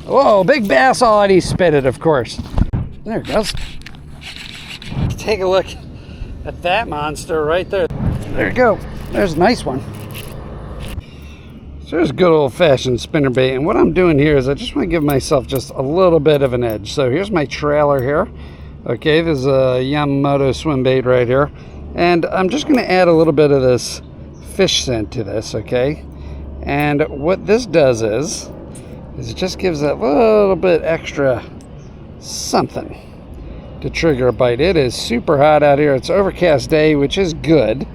Whoa, big bass. Oh, and he spit it, of course. There it goes. Take a look at that monster right there. There you go. There's a nice one. So there's good old-fashioned spinnerbait, and what I'm doing here is I just want to give myself just a little bit of an edge. So here's my trailer here. Okay, there's a Yamamoto swim bait right here, and I'm just going to add a little bit of this fish scent to this. Okay, and what this does is it just gives that little bit extra something to trigger a bite. It is super hot out here. It's an overcast day, which is good.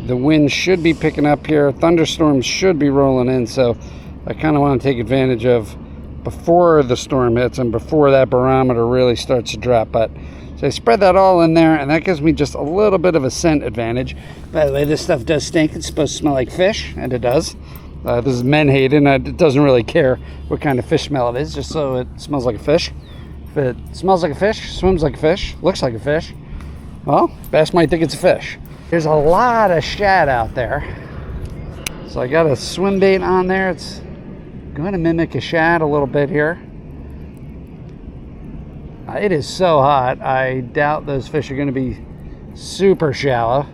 The wind should be picking up here. Thunderstorms should be rolling in, so I kind of want to take advantage of before the storm hits and before that barometer really starts to drop. But so I spread that all in there, and that gives me just a little bit of a scent advantage. By the way, this stuff does stink. It's supposed to smell like fish, and it does. This is Menhaden. It doesn't really care what kind of fish smell it is, just so it smells like a fish. If it smells like a fish, swims like a fish, looks like a fish, well, bass might think it's a fish. There's a lot of shad out there. So I got a swim bait on there. It's going to mimic a shad a little bit here. It is so hot. I doubt those fish are going to be super shallow.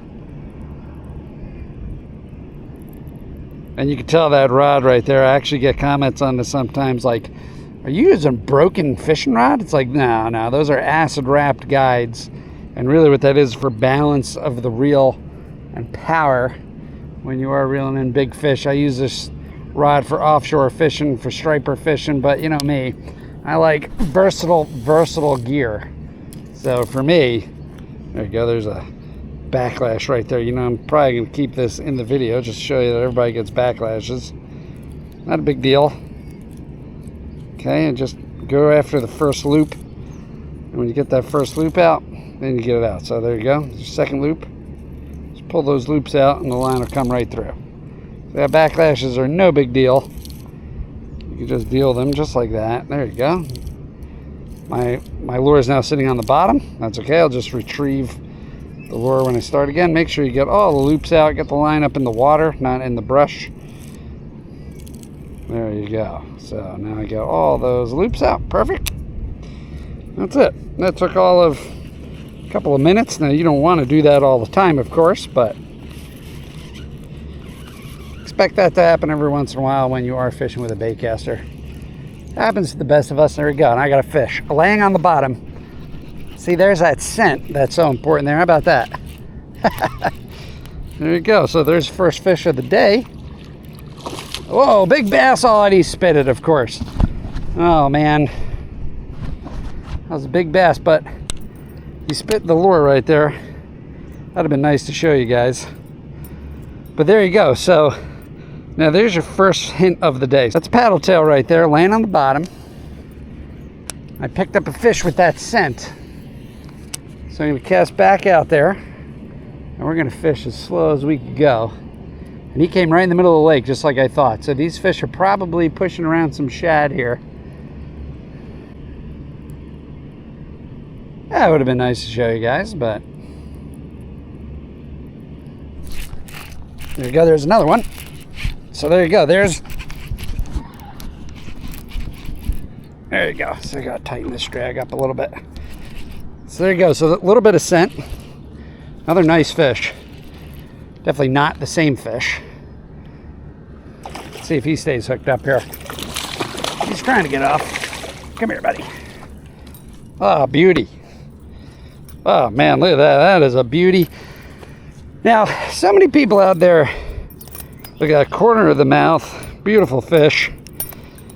And you can tell that rod right there. I actually get comments on this sometimes like, are you using a broken fishing rod? It's like, no, those are acid wrapped guides. And really what that is for balance of the reel and power when you are reeling in big fish. I use this rod for offshore fishing, for striper fishing, but you know me, I like versatile gear. So for me, there you go, there's a backlash right there. You know, I'm probably going to keep this in the video just to show you that everybody gets backlashes. Not a big deal. Okay, and just go after the first loop. And when you get that first loop out, then you get it out. So there you go, there's your second loop. Just pull those loops out and the line will come right through. So yeah, backlashes are no big deal. You can just deal them just like that. There you go. My lure is now sitting on the bottom. That's okay, I'll just retrieve the lure when I start again. Make sure you get all the loops out, get the line up in the water, not in the brush. There you go. So now I got all those loops out. Perfect. That's it. That took all of a couple of minutes. Now you don't want to do that all the time, of course, but expect that to happen every once in a while when you are fishing with a bait caster. Happens to the best of us. There we go. And I got a fish laying on the bottom. See, there's that scent that's so important there. How about that? There you go. So there's the first fish of the day. Whoa, big bass. Oh, and he spit it, of course. Oh, man. That was a big bass, but he spit the lure right there. That'd have been nice to show you guys. But there you go. So now there's your first hint of the day. That's a paddle tail right there, laying on the bottom. I picked up a fish with that scent. So I'm going to cast back out there, and we're going to fish as slow as we could go. And he came right in the middle of the lake, just like I thought. So these fish are probably pushing around some shad here. That would have been nice to show you guys, but there you go. There's another one. So there you go. There you go. So I got to tighten this drag up a little bit. So there you go. So a little bit of scent. Another nice fish. Definitely not the same fish. Let's see if he stays hooked up here. He's trying to get off. Come here, buddy. Oh, beauty. Oh, man, look at that. That is a beauty. Now, so many people out there, look at that corner of the mouth. Beautiful fish.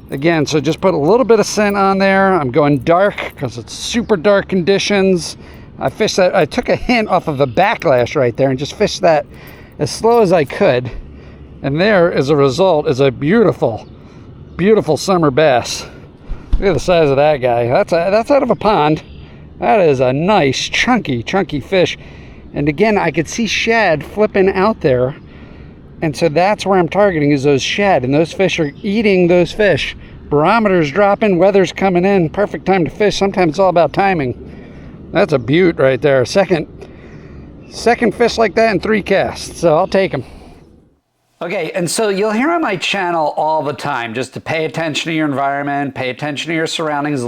Again, so just put a little bit of scent on there. I'm going dark because it's super dark conditions. I fished that. I took a hint off of a backlash right there and just fished that as slow as I could. And there, as a result, is a beautiful, beautiful summer bass. Look at the size of that guy. That's out of a pond. That is a nice, chunky fish. And again, I could see shad flipping out there. And so that's where I'm targeting, is those shad. And those fish are eating those fish. Barometer's dropping, weather's coming in. Perfect time to fish. Sometimes it's all about timing. That's a beaut right there. Second fish like that in 3 casts. So I'll take them. Okay, and so you'll hear on my channel all the time just to pay attention to your environment, pay attention to your surroundings,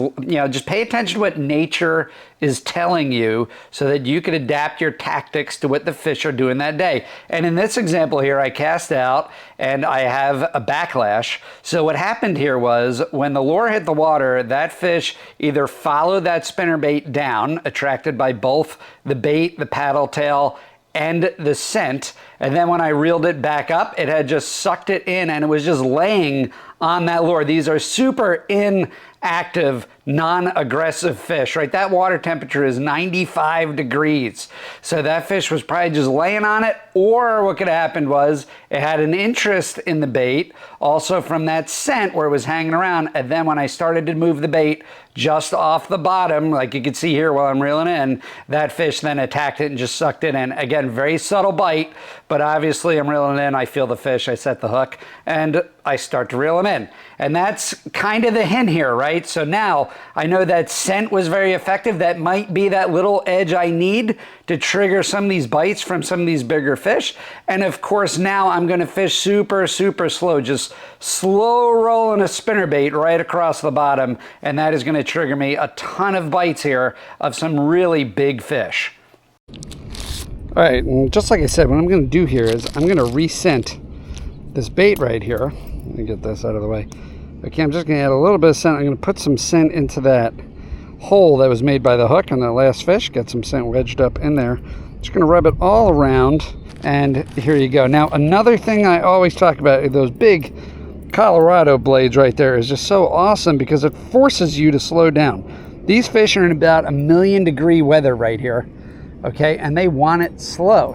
just pay attention to what nature is telling you so that you can adapt your tactics to what the fish are doing that day. And in this example here, I cast out and I have a backlash. So what happened here was when the lure hit the water, that fish either followed that spinnerbait down, attracted by both the bait, the paddle tail, and the scent, and then when I reeled it back up, it had just sucked it in and it was just laying on that lure. These are super inactive, non-aggressive fish, right? That water temperature is 95 degrees. So that fish was probably just laying on it, or what could have happened was it had an interest in the bait, also from that scent where it was hanging around, and then when I started to move the bait just off the bottom, like you can see here while I'm reeling in, that fish then attacked it and just sucked it in. Again, very subtle bite, but obviously I'm reeling in, I feel the fish, I set the hook, and I start to reel him in. And that's kind of the hint here, right? So now I know that scent was very effective. That might be that little edge I need to trigger some of these bites from some of these bigger fish. And of course, now I'm gonna fish super, super slow, just slow rolling a spinnerbait right across the bottom. And that is gonna trigger me a ton of bites here of some really big fish. All right, and just like I said, what I'm gonna do here is I'm gonna rescent this bait right here. Let me get this out of the way. Okay, I'm just gonna add a little bit of scent. I'm gonna put some scent into that hole that was made by the hook on the last fish. Get some scent wedged up in there. Just gonna rub it all around, and here you go. Now, another thing I always talk about, those big Colorado blades right there is just so awesome because it forces you to slow down. These fish are in about 1,000,000-degree weather right here, okay, and they want it slow,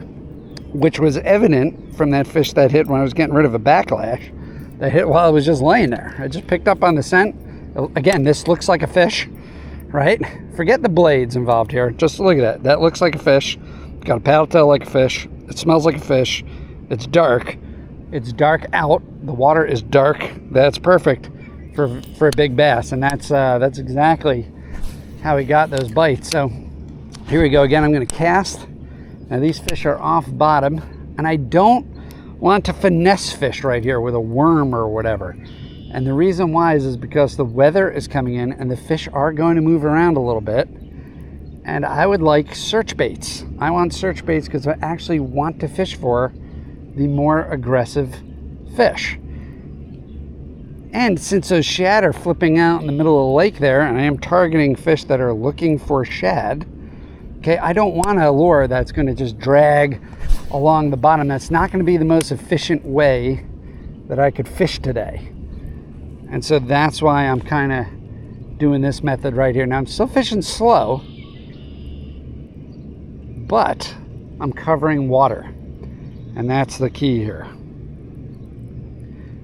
which was evident from that fish that hit when I was getting rid of a backlash. That hit while it was just laying there. I just picked up on the scent. Again, this looks like a fish, right? Forget the blades involved here. Just look at that. That looks like a fish. Got a paddle tail like a fish. It smells like a fish. It's dark. It's dark out. The water is dark. That's perfect for a big bass, and that's exactly how we got those bites. So here we go again. I'm going to cast. Now these fish are off bottom, and I don't want to finesse fish right here with a worm or whatever. And the reason why is because the weather is coming in and the fish are going to move around a little bit. And I would like search baits. I want search baits because I actually want to fish for the more aggressive fish. And since those shad are flipping out in the middle of the lake there, and I am targeting fish that are looking for shad, okay, I don't want a lure that's going to just drag along the bottom. That's not going to be the most efficient way that I could fish today. And so that's why I'm kind of doing this method right here. Now I'm still fishing slow, but I'm covering water. And that's the key here.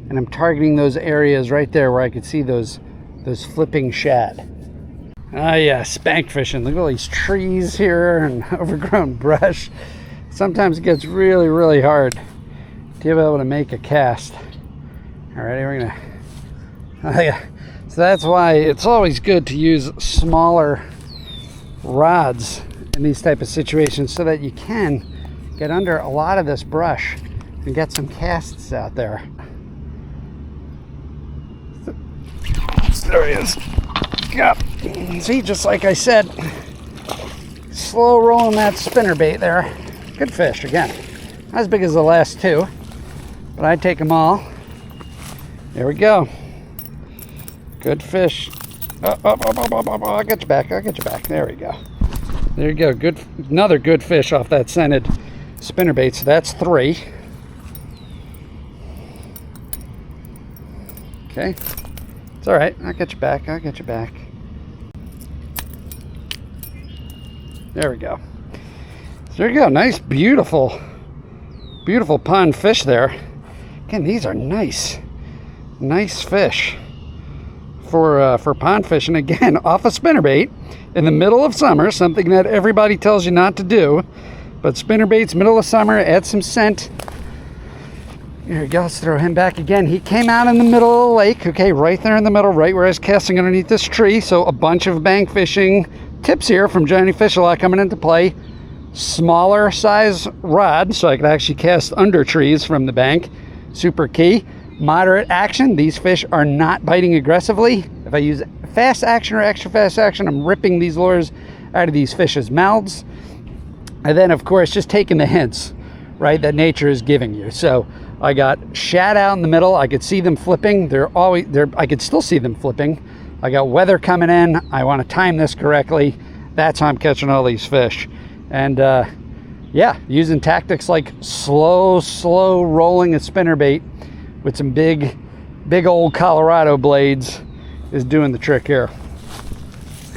And I'm targeting those areas right there where I could see those flipping shad. Ah, yeah, spank fishing. Look at all these trees here and overgrown brush. Sometimes it gets really, really hard to be able to make a cast. All right, we're gonna. Oh, yeah. So that's why it's always good to use smaller rods in these type of situations, so that you can get under a lot of this brush and get some casts out there. There he is. Yeah. See, just like I said, slow rolling that spinnerbait there. Good fish again. Not as big as the last two, but I'd take them all. There we go. Good fish. I'll get you back. I'll get you back. There we go. There you go. Good. Another good fish off that scented spinnerbait. So that's 3. Okay. It's all right. I'll get you back. I'll get you back. There we go. So there you go. Nice, beautiful, beautiful pond fish there. Again, these are nice fish for pond fishing. Again, off a spinnerbait in the middle of summer, something that everybody tells you not to do. But spinnerbaits, middle of summer, add some scent. Here we go. Let's throw him back again. He came out in the middle of the lake. Okay, right there in the middle, right where I was casting underneath this tree. So a bunch of bank fishing tips here from Johnny Fish a Lot coming into play. Smaller size rod, so I could actually cast under trees from the bank. super key. Moderate action, these fish are not biting aggressively. If I use fast action or extra fast action, I'm ripping these lures out of these fish's mouths. And then of course, just taking the hints, right, that nature is giving you. So I got shad out in the middle. I could see them flipping. I could still see them flipping. I got weather coming in. I want to time this correctly. That's how I'm catching all these fish. And yeah, using tactics like slow rolling a spinnerbait with some big old Colorado blades is doing the trick here.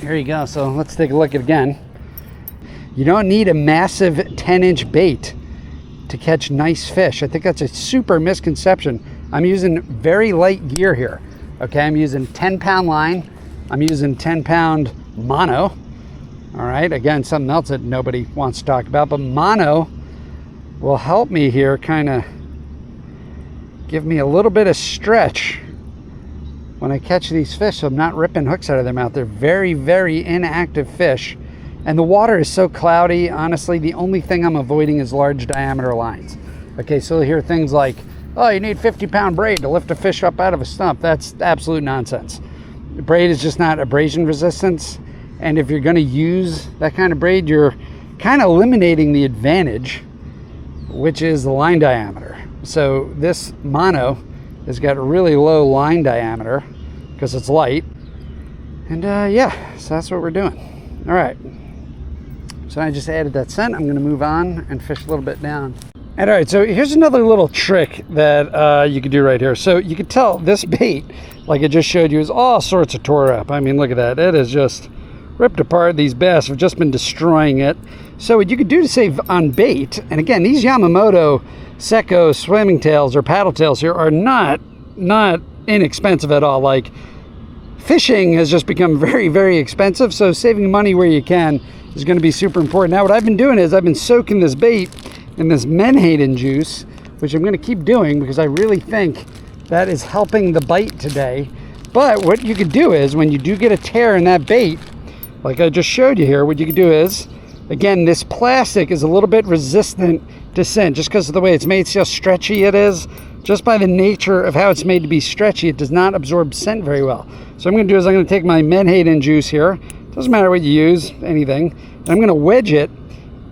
Here you go. So let's take a look at it again. You don't need a massive 10-inch bait to catch nice fish. I think that's a super misconception. I'm using very light gear here. Okay, I'm using 10-pound line. I'm using 10-pound mono. All right, again, something else that nobody wants to talk about, but mono will help me here kind of give me a little bit of stretch when I catch these fish, so I'm not ripping hooks out of their mouth. They're very inactive fish, and the water is so cloudy. Honestly, the only thing I'm avoiding is large diameter lines. Okay, so you'll hear things like, oh, you need 50-pound braid to lift a fish up out of a stump. That's absolute nonsense. The braid is just not abrasion resistance, and if you're going to use that kind of braid, you're kind of eliminating the advantage, which is the line diameter. So this mono has got a really low line diameter because it's light. And yeah, so that's what we're doing. All right. So I just added that scent. I'm going to move on and fish a little bit down. And all right, so here's another little trick that you could do right here. So you could tell this bait, like I just showed you, is all sorts of tore up. I mean, look at that. It is just ripped apart. These bass have just been destroying it. So what you could do to save on bait, and again, these Yamamoto Seiko swimming tails or paddle tails here are not inexpensive at all. Like, fishing has just become very expensive, so saving money where you can is going to be super important. Now what I've been doing is I've been soaking this bait in this menhaden juice, which I'm going to keep doing because I really think that is helping the bite today. But what you could do is, when you do get a tear in that bait, like I just showed you here, what you could do is, again, this plastic is a little bit resistant to scent just because of the way it's made. See how stretchy it is? Just by the nature of how it's made to be stretchy, it does not absorb scent very well. So what I'm going to do is I'm going to take my menhaden juice here. Doesn't matter what you use, anything. And I'm going to wedge it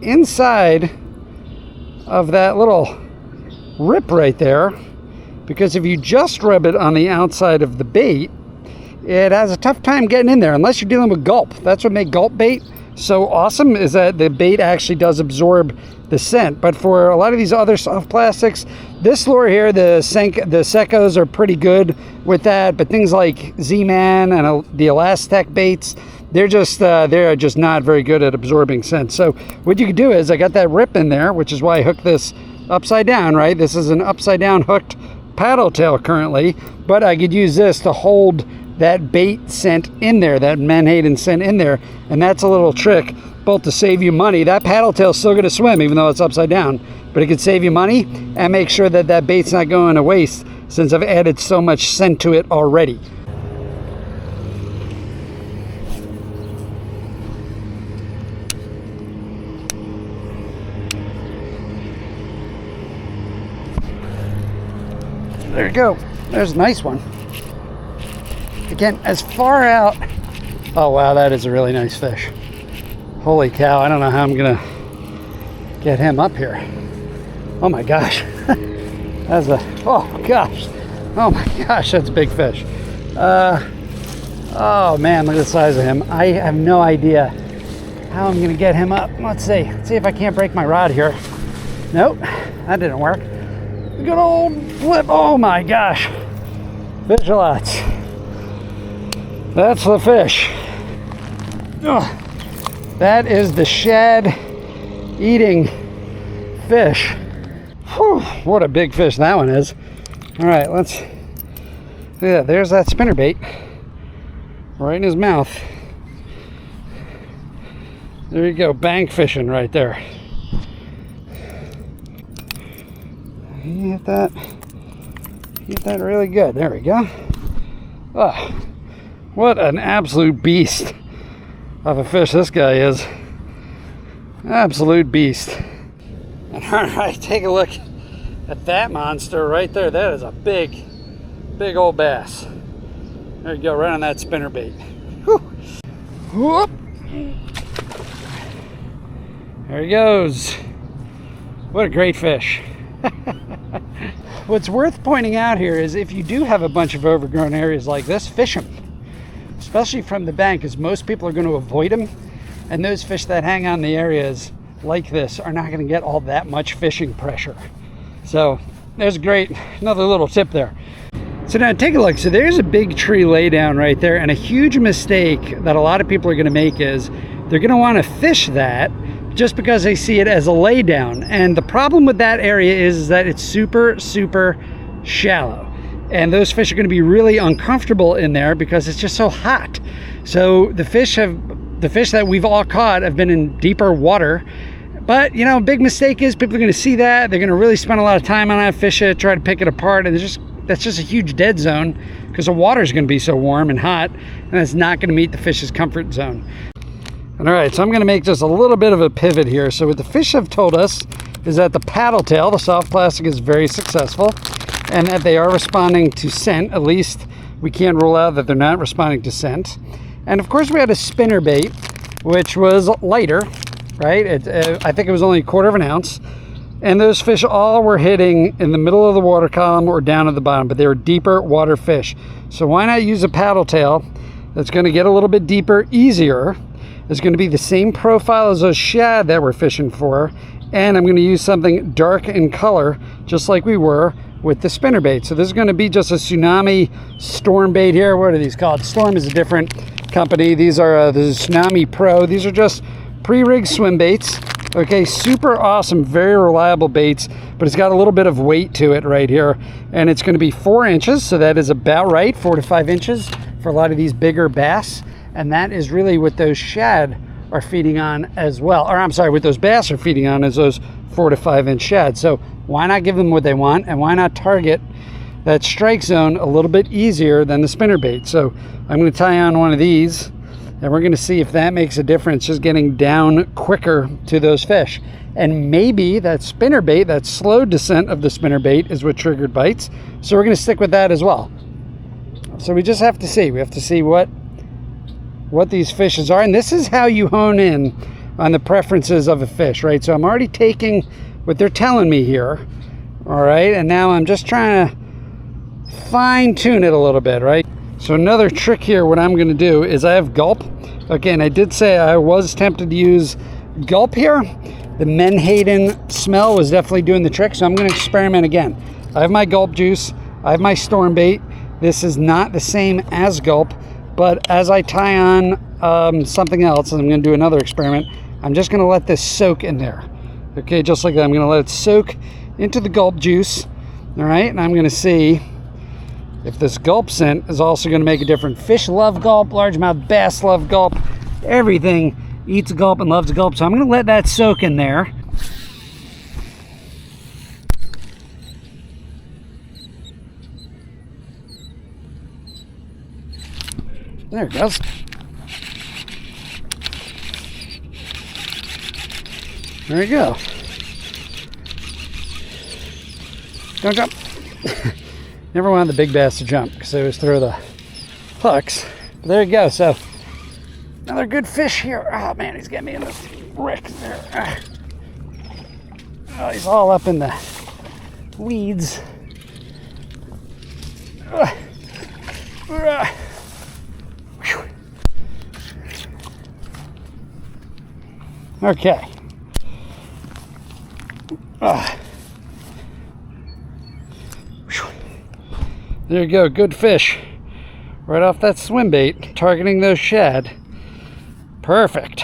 inside of that little rip right there, because if you just rub it on the outside of the bait, it has a tough time getting in there unless you're dealing with gulp. That's what makes gulp bait so awesome, is that the bait actually does absorb the scent. But for a lot of these other soft plastics, this lure here, the Seikos are pretty good with that, but things like Z-Man and the Elastec baits, they're just not very good at absorbing scent. So what you could do is, I got that rip in there, which is why I hooked this upside down, right? This is an upside down hooked paddle tail currently, but I could use this to hold that bait scent in there, that menhaden scent in there, and that's a little trick both to save you money. That paddle tail's still going to swim even though it's upside down, but it could save you money and make sure that that bait's not going to waste, since I've added so much scent to it already. There you go. There's a nice one. Again, as far out. Oh wow, that is a really nice fish. Holy cow, I don't know how I'm gonna get him up here. Oh my gosh. That's oh gosh. Oh my gosh, that's a big fish. Oh man, look at the size of him. I have no idea how I'm gonna get him up. Let's see if I can't break my rod here. Nope, that didn't work. Good old flip. Oh my gosh. Fish-a-lots. That's the fish. Ugh. That is the shad eating fish. Whew, what a big fish that one is. All right, let's, yeah, there's that spinnerbait right in his mouth. There you go, bank fishing right there. You get that really good. There we go. Oh, what an absolute beast of a fish this guy is. Absolute beast. And all right, take a look at that monster right there. That is a big old bass. There you go, right on that spinnerbait. Whew. Whoop. There he goes. What a great fish. What's worth pointing out here is if you do have a bunch of overgrown areas like this, fish them. Especially from the bank, because most people are going to avoid them. And those fish that hang on the areas like this are not going to get all that much fishing pressure. So there's great, another little tip there. So now take a look. So there's a big tree laydown right there, and a huge mistake that a lot of people are going to make is they're going to want to fish that just because they see it as a laydown. And the problem with that area is that it's super shallow, and those fish are going to be really uncomfortable in there because it's just so hot. So the fish that we've all caught have been in deeper water. But you know, big mistake is people are going to see that, they're going to really spend a lot of time on that, fish it, try to pick it apart, and that's just a huge dead zone because the water is going to be so warm and hot, and it's not going to meet the fish's comfort zone. All right, so I'm going to make just a little bit of a pivot here. So what the fish have told us is that the paddle tail, the soft plastic, is very successful, and that they are responding to scent. At least we can't rule out that they're not responding to scent. And of course we had a spinnerbait, which was lighter, right? I think it was only 1/4 ounce. And those fish all were hitting in the middle of the water column or down at the bottom, but they were deeper water fish. So why not use a paddle tail that's going to get a little bit deeper, easier. It's going to be the same profile as those shad that we're fishing for. And I'm going to use something dark in color, just like we were with the spinnerbait. So this is going to be just a Tsunami storm bait here. What are these called? Storm is a different company. These are the Tsunami Pro. These are just pre-rigged swim baits. Okay, super awesome, very reliable baits, but it's got a little bit of weight to it right here. And it's going to be 4 inches, so that is about right, 4 to 5 inches for a lot of these bigger bass. And that is really what those shad are feeding on as well. Or I'm sorry, what those bass are feeding on is those 4 to 5 inch shad. So why not give them what they want, and why not target that strike zone a little bit easier than the spinnerbait? So I'm going to tie on one of these, and we're going to see if that makes a difference, just getting down quicker to those fish. And maybe that spinnerbait, that slow descent of the spinnerbait, is what triggered bites. So we're going to stick with that as well. So we just have to see. We have to see what these fishes are. And this is how you hone in on the preferences of a fish, right? So I'm already taking what they're telling me here, all right? And now I'm just trying to fine tune it a little bit, right? So another trick here, what I'm going to do is I have gulp. Again, I did say I was tempted to use gulp here. The Menhaden smell was definitely doing the trick, so I'm going to experiment again. I have my gulp juice. I have my storm bait. This is not the same as gulp, but as I tie on something else, and I'm going to do another experiment, I'm just going to let this soak in there. Okay, just like that. I'm going to let it soak into the gulp juice. All right, and I'm going to see if this gulp scent is also going to make a difference. Fish love gulp, largemouth bass love gulp. Everything eats gulp and loves gulp. So I'm going to let that soak in there. There it goes. There you go. Don't jump. Never wanted the big bass to jump because they always throw the hooks. But there you go. So another good fish here. Oh man, he's got me in the wreck there. Oh, he's all up in the weeds. Okay. There you go, good fish. Right off that swim bait, targeting those shad. Perfect.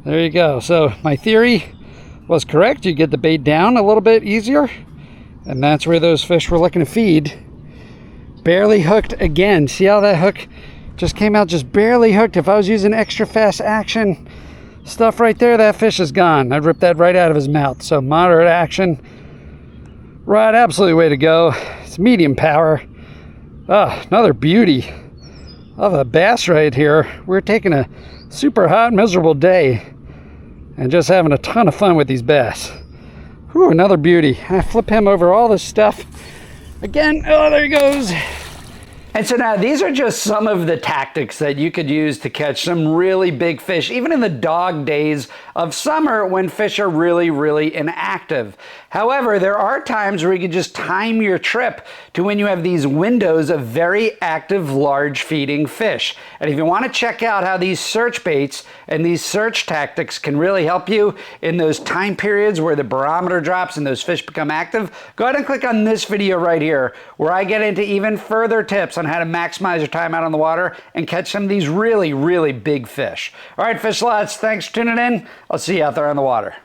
There you go. So my theory was correct. You get the bait down a little bit easier, and that's where those fish were looking to feed. Barely hooked again. See how that hook just came out just barely hooked? If I was using extra fast action stuff right there, that fish is gone. I'd rip that right out of his mouth. So moderate action. Right, absolutely way to go. It's medium power. Another beauty of a bass right here. We're taking a super hot, miserable day and just having a ton of fun with these bass. Whew, another beauty. I flip him over all this stuff. Again, oh, there he goes. And so now these are just some of the tactics that you could use to catch some really big fish, even in the dog days of summer when fish are really, really inactive. However, there are times where you can just time your trip to when you have these windows of very active, large feeding fish. And if you want to check out how these search baits and these search tactics can really help you in those time periods where the barometer drops and those fish become active, go ahead and click on this video right here, where I get into even further tips on how to maximize your time out on the water and catch some of these really, really big fish. All right, fish lads, thanks for tuning in. I'll see you out there on the water.